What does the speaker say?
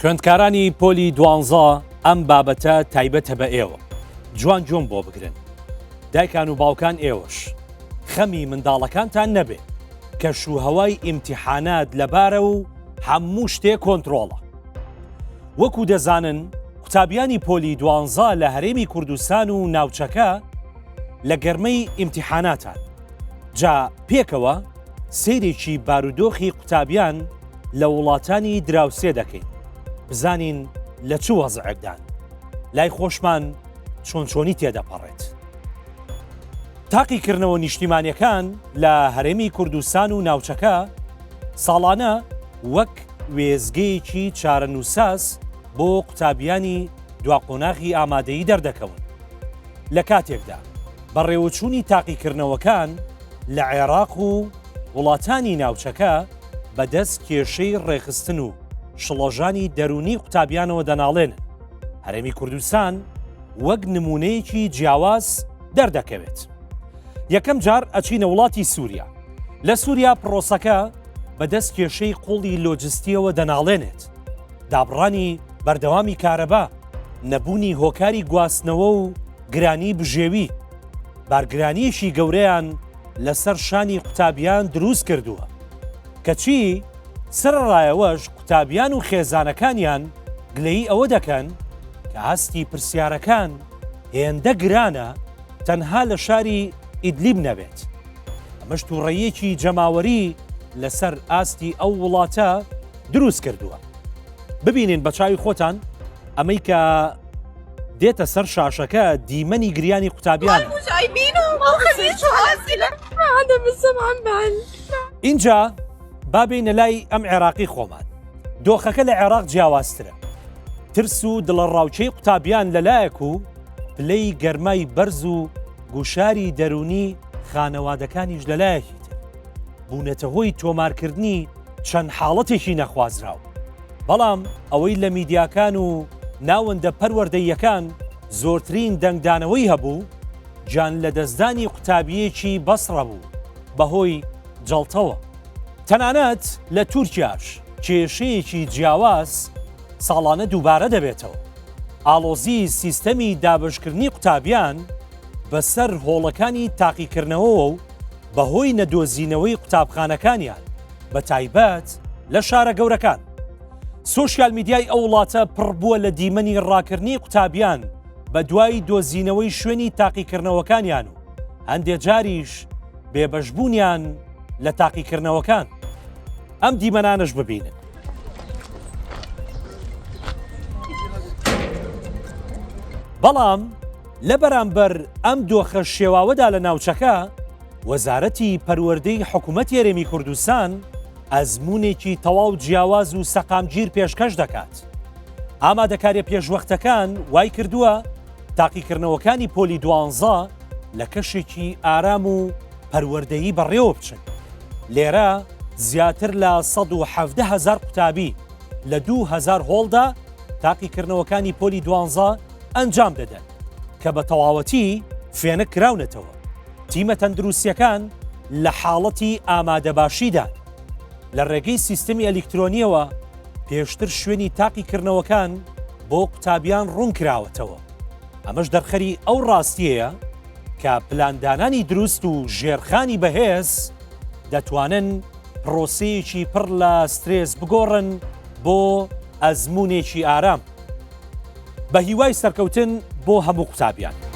خوێندکارانی پۆلی 12 ئەم بابەتە تایبەتە بە ئێوە. جوان جۆم بۆ بگرن. دایکان و باوکان ئێوەش خەمی منداڵەکانتان نەبێ کە شوهەوای ئیمتیحانات لەبارە و هەموو شتێک کۆنتڕۆڵە. وەکو دەزانن قوتابیانی پۆلی 12 لە هەرێمی کوردستان و ناوچەکە لە گەرمەی ئیمتیحاناتان. جا پێکەوە سەیرێکی بارودۆخی قوتابیان لە وڵاتانی دراوسێ دەکەین. بزانین لە چ وەزعێکدان لای خۆشمان چۆنچۆنی تێدەپەڕێت. تاقیکردنەوە نیشتیمانیەکان لە هەرێمی کوردستان و ناوچەکە ساڵانە وەک وێزگەیەکی چارەنووساس بۆ قوتابیانی دواقۆناغی ئامادەیی دەردەکەون. لە کاتێکدا بەڕێوەچوونی تاقیکردنەوەکان لە عێراق و وڵاتانی ناوچەکە بەدەست کێشەی ڕێخستن و شڵۆژانی دەرونی قوتابیانەوە دەناڵێنن. هەرێمی کوردستان وەک نمونەیەکی جیاواز دەردەکەوێت. یەکەم جار ئەچینە وڵاتی سووریا. لە سووریا پرۆسەکە بەدەست کێشەی قوڵی لۆجستیەوە دەناڵێنێت. دابڕانی بەردەوامی کارەبا، نەبوونی هۆکاری گواستنەوە و گرانی بژێوی، بارگرانیەشی گەورەیان لەسەر شانی قوتابیان دروست کردووە. کەچی سەرڕایەوەش قوتابیان و خێزانەکانیان گلەی ئەوە دەکەن کە هەستی پرسیارەکان هێندە گرانە تەنها لە شاری ئیدلیب نەبێت. ئەمەش تووڕەیەکی جەماوەری لەسەر ئاستی ئەو وڵاتە دروست کردووە. ببینین بە چاوی خۆتان ئەمەی کە دێتە سەر شاشەکە دیمەنی گریانی قوتابیان. اینجا بابینە لای ئەم عێراقی خۆمان. دۆخەکە لە عێراق جیاوازترە. ترس و دڵڕاوچەی قوتابیان لەلایەک و پلەی گەرمای بەرز و گوشاری دەرونی خانەوادەکانیش لەلایەکی تر بوونەتە هۆی تۆمارکردنی چەند حاڵەتێکی نەخوازراوە. بەڵام ئەوەی لە میدیاکان و ناوەندە پەروەردەییەکان زۆرترین دەنگدانەوەی هەبوو جان لە دەستدانی قوتابیەکی بەسڕە بوو بەهۆی جەڵتەوە. تەنانەت لە تورکیاش کێشەیەکی جیاواز ساڵانە دووبارە دەبێتەوە. ئاڵۆزی سیستەمی دابشکردنی قوتابیان بەسەر هۆڵەکانی تاقیکردنەوە و بەهۆی نەدۆزینەوەی قوتابخانەکانیان بە تایبەت لە شارە گەورەکان. سۆشیال میدیای ئەو وڵاتە پڕ بووە لە دیمەنی ڕاکردنی قوتابیان بە دوای دۆزینەوەی شوێنی تاقیکردنەوەکانیان و هەندێک جاریش بێبەشبوونیان لە تاقیکردنەوەکان. ئەم دیمەنانش ببینن. بەڵام لە بەرامبەر ئەم دۆخە شێواوەدا لە ناوچەکە وەزارەتی پەروەردەی حکوومەت هەرێمی کوردستان ئەزموونێکی تەواو جیاواز و سەقامگیر پێشکەش دەکات. ئامادەکاریە پێشوەختەکان وای کردووە تاقیکردنەوەکانی پۆلی 12 لە کەشێکی ئارام و پەروەردەیی بەڕێوە بچن. لێرە زیاتر لە 170,000 قوتابی لە 2,000 هۆڵدا تاقیکردنەوەکانی پۆلی 12 ئەنجام دەدەن کە بە تەواوەتی فێنە کراونەتەوە. تیمە تەندروستیەکان لە حاڵەتی ئامادەباشیدان. لە ڕێگەی سیستەمی ئەلیکترۆنیەوە پێشتر شوێنی تاقیکردنەوەکان بۆ قوتابیان ڕوون کراوەتەوە. ئەمەش دەرخەری ئەو ڕاستیەیە کە پلاندانانی دروست و ژێرخانی بەهێز دەتوانن پرۆسەیەکی پڕ لە سترێس بگۆڕن بۆ ئەزموونێکی ئارام بە هیوای سەرکەوتن بۆ هەموو قوتابیان.